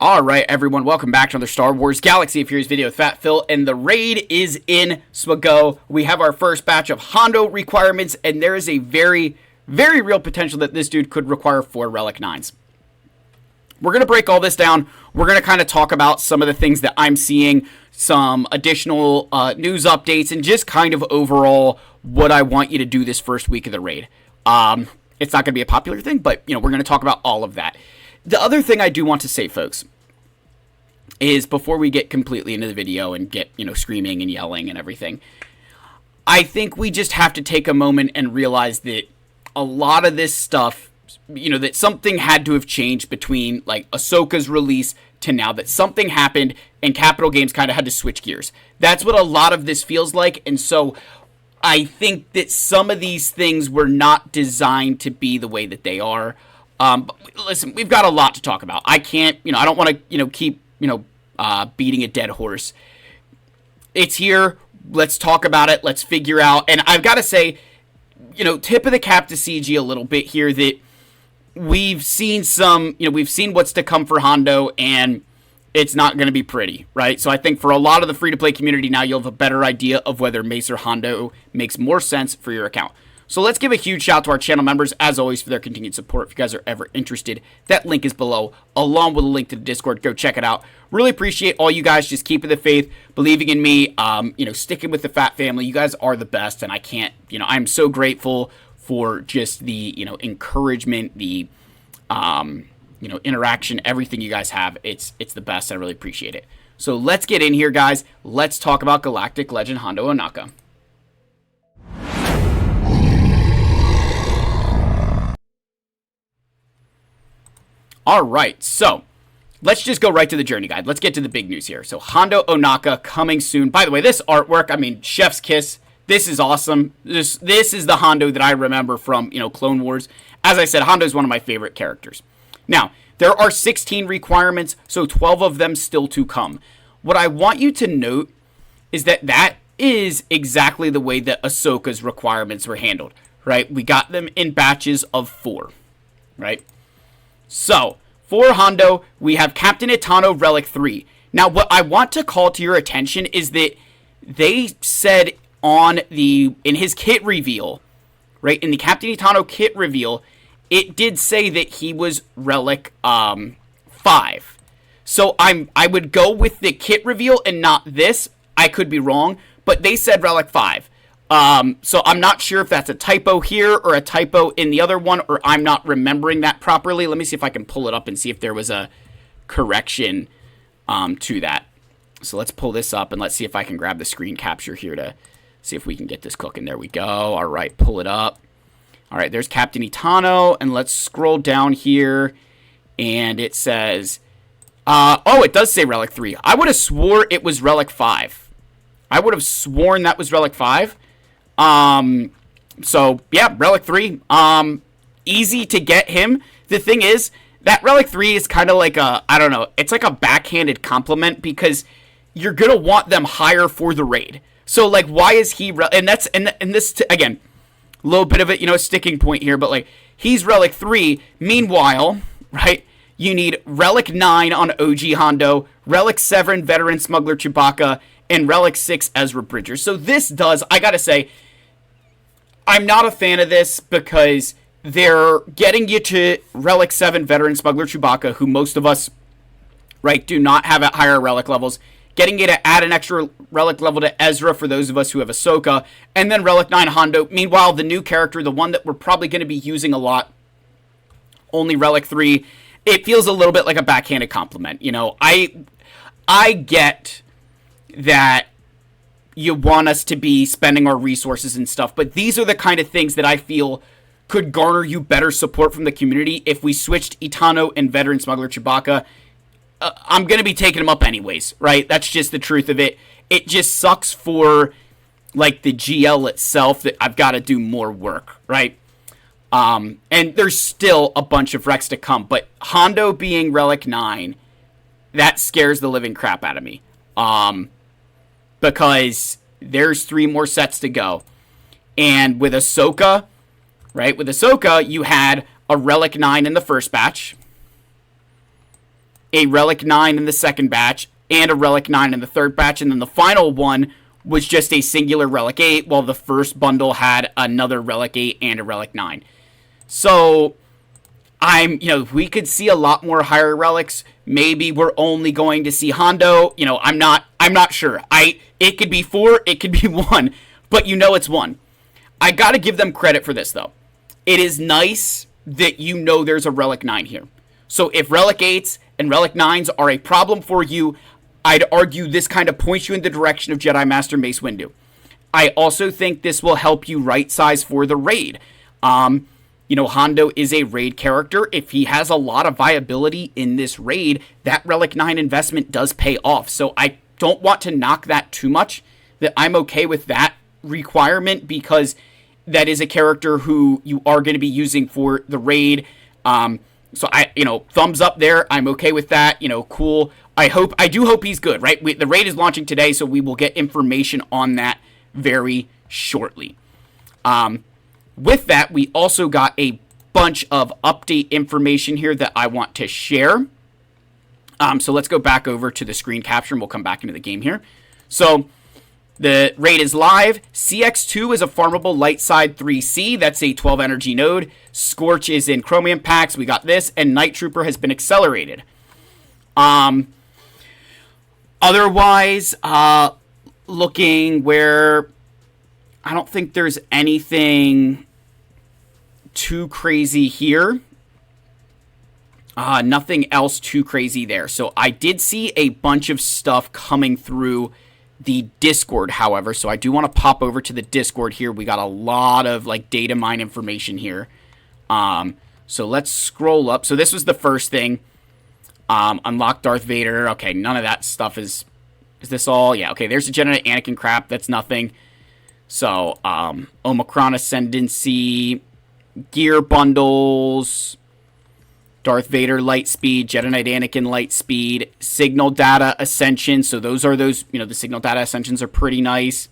Alright everyone, welcome back to another Star Wars Galaxy of Heroes video with Fat Phil, and the raid is in Swago. We have our first batch of Hondo requirements, and there is a very, very real potential that this dude could require 4 Relic 9s. We're going to break all this down. We're going to kind of talk about some of the things that I'm seeing, some additional news updates, and just kind of overall what I want you to do this first week of the raid. It's not going to be a popular thing, but we're going to talk about all of that. The other thing I do want to say, folks, is before we get completely into the video and get, screaming and yelling and everything, I think we just have to take a moment and realize that a lot of this stuff, that something had to have changed between, like, Ahsoka's release to now, that something happened and Capital Games kind of had to switch gears. That's what a lot of this feels like, and so I think that some of these things were not designed to be the way that they are. But listen, we've got a lot to talk about. I can't, I don't want to, keep, beating a dead horse. It's here. Let's talk about it. Let's figure out. And I've got to say, tip of the cap to CG a little bit here that we've seen some, we've seen what's to come for Hondo, and it's not going to be pretty, right? So I think for a lot of the free-to-play community now, you'll have a better idea of whether Mace or Hondo makes more sense for your account. So let's give a huge shout out to our channel members, as always, for their continued support. If you guys are ever interested, that link is below, along with a link to the Discord. Go check it out. Really appreciate all you guys just keeping the faith, believing in me, sticking with the Fat family. You guys are the best, and I can't, I'm so grateful for just the, encouragement, the, interaction, everything you guys have. It's the best. I really appreciate it. So let's get in here, guys. Let's talk about Galactic Legend Hondo Ohnaka. Alright, so let's just go right to the journey guide. Let's get to the big news here. So Hondo Ohnaka coming soon. By the way, this artwork, chef's kiss. This is awesome. This is the Hondo that I remember from, Clone Wars. As I said, Hondo is one of my favorite characters. Now, there are 16 requirements, so 12 of them still to come. What I want you to note is that is exactly the way that Ahsoka's requirements were handled, right? We got them in batches of 4, right? So, for Hondo, we have Captain Itano Relic 3. Now, what I want to call to your attention is that they said in his kit reveal, right, in the Captain Itano kit reveal, it did say that he was Relic 5. So, I would go with the kit reveal and not this. I could be wrong, but they said Relic 5. So I'm not sure if that's a typo here or a typo in the other one, or I'm not remembering that properly. Let me see if I can pull it up and see if there was a correction to that. So let's pull this up and let's see if I can grab the screen capture here to see if we can get this cooking. There we go. All right, pull it up. All right, there's Captain Itano, and let's scroll down here, and it says, it does say Relic 3. I would have swore it was Relic 5. I would have sworn that was Relic 5. So, yeah, Relic 3, easy to get him. The thing is, that Relic 3 is kind of like it's like a backhanded compliment, because you're gonna want them higher for the raid. So, like, why is he, and this, again, a little bit of a, sticking point here, but, like, he's Relic 3, meanwhile, right, you need Relic 9 on OG Hondo, Relic 7 Veteran Smuggler Chewbacca, and Relic 6 Ezra Bridger. So this does, I gotta say, I'm not a fan of this, because they're getting you to Relic 7 Veteran Smuggler Chewbacca, who most of us, right, do not have at higher relic levels. Getting you to add an extra relic level to Ezra for those of us who have Ahsoka, and then Relic 9 Hondo. Meanwhile, the new character, the one that we're probably going to be using a lot, only Relic 3, it feels a little bit like a backhanded compliment. I get that you want us to be spending our resources and stuff, but these are the kind of things that I feel could garner you better support from the community. If we switched Itano and Veteran Smuggler Chewbacca, I'm going to be taking them up anyways, right? That's just the truth of it. It just sucks for, like, the GL itself that I've got to do more work, right? And there's still a bunch of Rex to come, but Hondo being Relic 9, that scares the living crap out of me. Because there's 3 more sets to go. And with Ahsoka, right? With Ahsoka, you had a Relic 9 in the first batch. a Relic 9 in the second batch, and a Relic 9 in the third batch, and then the final one was just a singular Relic 8, while the first bundle had another Relic 8 and a Relic 9. So, we could see a lot more higher relics. Maybe we're only going to see Hondo. I'm not sure. It could be 4, it could be 1, but it's 1. I gotta give them credit for this, though. It is nice that there's a Relic 9 here. So if Relic 8s and Relic 9s are a problem for you, I'd argue this kind of points you in the direction of Jedi Master Mace Windu. I also think this will help you right size for the raid. Hondo is a raid character. If he has a lot of viability in this raid, that Relic 9 investment does pay off. So I don't want to knock that too much, that I'm okay with that requirement, because that is a character who you are going to be using for the raid. So thumbs up there. I'm okay with that. Cool. I do hope he's good, right? The raid is launching today, so we will get information on that very shortly. With that, we also got a bunch of update information here that I want to share. So let's go back over to the screen capture, and we'll come back into the game here. So the raid is live. CX2 is a farmable light side 3C. That's a 12 energy node. Scorch is in chromium packs. We got this. And Night Trooper has been accelerated. Otherwise, looking where I don't think there's anything too crazy here. Nothing else too crazy there. So I did see a bunch of stuff coming through the Discord, however. So I do want to pop over to the Discord here. We got a lot of data mine information here. So let's scroll up. So this was the first thing. Unlock Darth Vader. Okay, none of that stuff is this all? Yeah, okay, there's the Jedi Anakin crap. That's nothing. So, Omicron Ascendancy, gear bundles, Darth Vader Lightspeed, Jedi Knight Anakin Lightspeed, Signal Data Ascension. So those, the Signal Data Ascensions are pretty nice.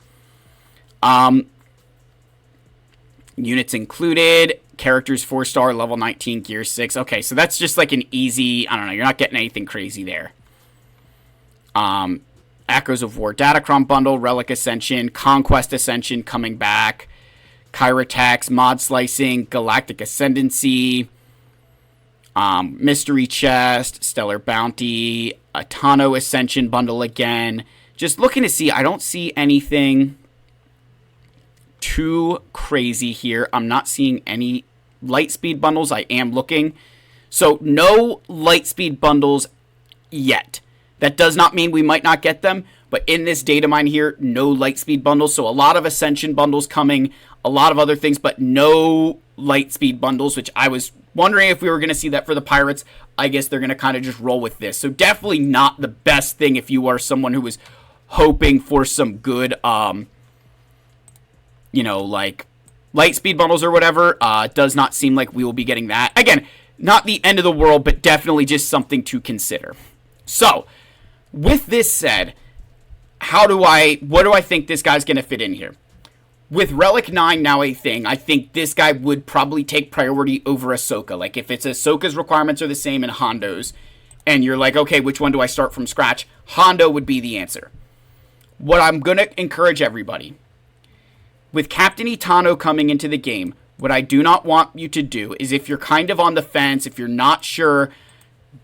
Units included. Characters 4-star, level 19, gear 6. Okay, so that's just an easy, I don't know, you're not getting anything crazy there. Echoes of War Datacron bundle, Relic Ascension, Conquest Ascension coming back, Kyratex, Mod Slicing, Galactic Ascendancy, Mystery Chest, Stellar Bounty, a Tano Ascension bundle again. Just looking to see, I don't see anything too crazy here. I'm not seeing any Lightspeed bundles. I am looking. So no Lightspeed bundles yet. That does not mean we might not get them, but in this data mine here, no Lightspeed bundles. So a lot of Ascension bundles coming, a lot of other things, but no Lightspeed bundles, which I was wondering if we were going to see that for the Pirates. I guess they're going to kind of just roll with this. So definitely not the best thing if you are someone who was hoping for some good, Lightspeed bundles or whatever. Does not seem like we will be getting that. Again, not the end of the world, but definitely just something to consider. So, with this said, what do I think this guy's going to fit in here? With Relic 9 now a thing, I think this guy would probably take priority over Ahsoka. If it's Ahsoka's requirements are the same in Hondo's, and you're like, okay, which one do I start from scratch? Hondo would be the answer. What I'm going to encourage everybody, with Captain Itano coming into the game, what I do not want you to do is, if you're kind of on the fence, if you're not sure,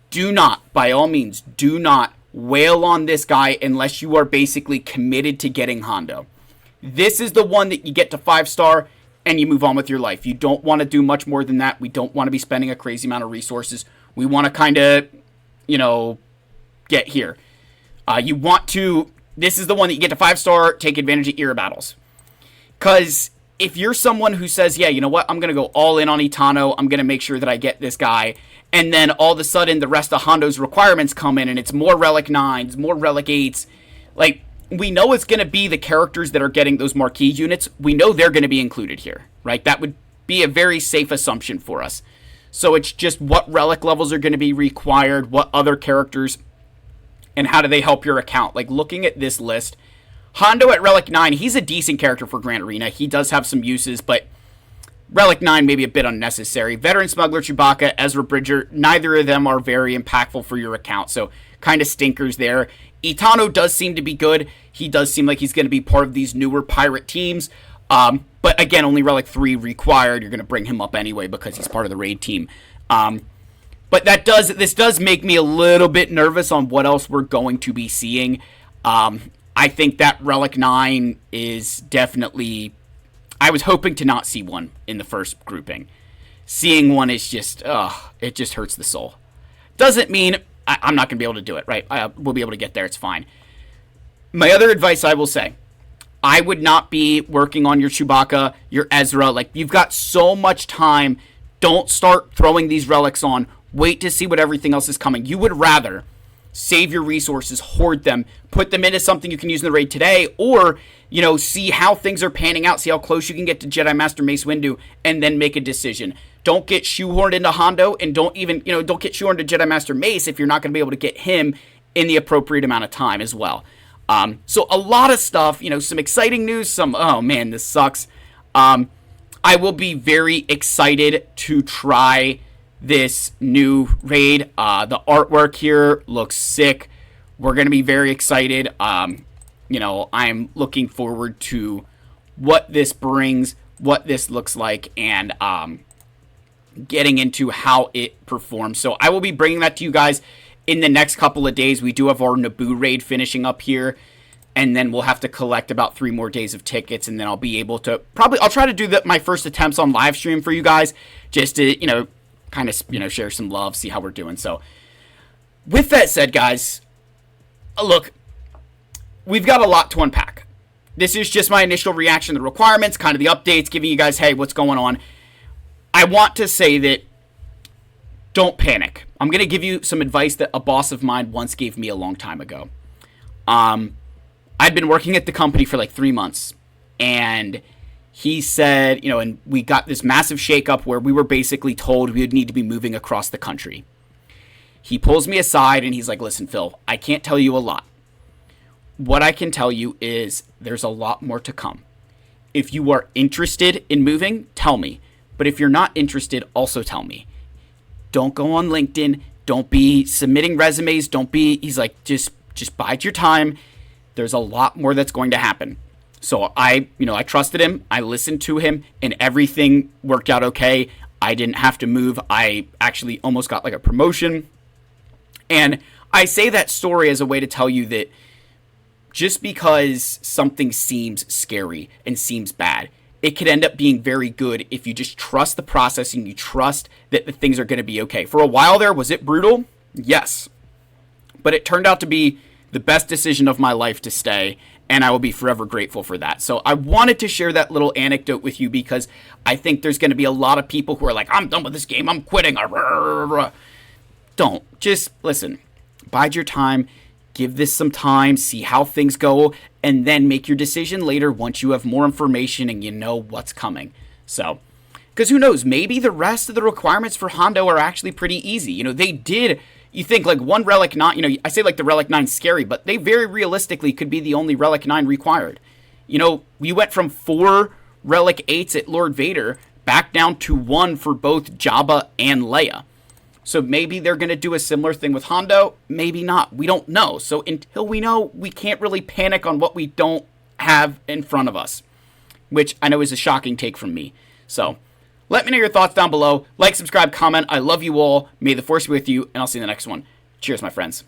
do not, by all means, do not wail on this guy unless you are basically committed to getting Hondo. This is the one that you get to 5-star and you move on with your life. You don't want to do much more than that. We don't want to be spending a crazy amount of resources. We want to kind of, get here. This is the one that you get to 5-star, take advantage of era battles. Because if you're someone who says, yeah, you know what, I'm going to go all in on Itano, I'm going to make sure that I get this guy, and then all of a sudden the rest of Hondo's requirements come in and it's more Relic 9s, more Relic 8s, we know it's going to be the characters that are getting those marquee units. We know they're going to be included here, right? That would be a very safe assumption for us. So it's just what Relic levels are going to be required, what other characters, and how do they help your account. Looking at this list, Hondo at Relic 9, he's a decent character for Grand Arena. He does have some uses, but Relic 9 maybe a bit unnecessary. Veteran Smuggler, Chewbacca, Ezra Bridger, neither of them are very impactful for your account, so kind of stinkers there. Itano does seem to be good. He does seem like he's going to be part of these newer pirate teams. But again, only Relic 3 required. You're going to bring him up anyway because he's part of the raid team. But this does make me a little bit nervous on what else we're going to be seeing. I think that Relic 9 is definitely... I was hoping to not see one in the first grouping. Seeing one is just... it just hurts the soul. Doesn't mean I'm not going to be able to do it, right? We'll be able to get there. It's fine. My other advice I will say... I would not be working on your Chewbacca, your Ezra. Like, you've got so much time. Don't start throwing these relics on. Wait to see what everything else is coming. You would rather save your resources, hoard them, put them into something you can use in the raid today, or, see how things are panning out, see how close you can get to Jedi Master Mace Windu, and then make a decision. Don't get shoehorned into Hondo, and don't get shoehorned to Jedi Master Mace if you're not going to be able to get him in the appropriate amount of time as well. So a lot of stuff, some exciting news, oh man, this sucks. I will be very excited to try this new raid. The artwork here looks sick. We're going to be very excited. I'm looking forward to what this brings, what this looks like, and, getting into how it performs. So I will be bringing that to you guys in the next couple of days. We do have our Naboo raid finishing up here, and then we'll have to collect about 3 more days of tickets, and then I'll be able to I'll try to do my first attempts on live stream for you guys, just to, kind of, share some love, see how we're doing. So with that said, guys, look, we've got a lot to unpack. This is just my initial reaction to the requirements, kind of the updates, giving you guys, hey, what's going on. I want to say that don't panic. I'm going to give you some advice that a boss of mine once gave me a long time ago. I'd been working at the company for like 3 months, and he said, and we got this massive shakeup where we were basically told we would need to be moving across the country. He pulls me aside and he's like, listen, Phil, I can't tell you a lot. What I can tell you is there's a lot more to come. If you are interested in moving, tell me. But if you're not interested, also tell me. Don't go on LinkedIn. Don't be submitting resumes. He's like, just bide your time. There's a lot more that's going to happen. So I trusted him. I listened to him, and everything worked out okay. I didn't have to move. I actually almost got like a promotion. And I say that story as a way to tell you that just because something seems scary and seems bad, it could end up being very good if you just trust the process and you trust that the things are going to be okay. For a while there, was it brutal? Yes. But it turned out to be the best decision of my life to stay, and I will be forever grateful for that. So I wanted to share that little anecdote with you because I think there's going to be a lot of people who are like, I'm done with this game, I'm quitting. Don't. Just listen. Bide your time. Give this some time, see how things go, and then make your decision later once you have more information and you know what's coming. So, because who knows, maybe the rest of the requirements for Hondo are actually pretty easy. You think like one Relic 9, I say like the Relic 9's scary, but they very realistically could be the only Relic 9 required. We went from 4 Relic 8s at Lord Vader back down to 1 for both Jabba and Leia. So maybe they're going to do a similar thing with Hondo. Maybe not. We don't know. So until we know, we can't really panic on what we don't have in front of us, which I know is a shocking take from me. So let me know your thoughts down below. Like, subscribe, comment. I love you all. May the Force be with you, and I'll see you in the next one. Cheers, my friends.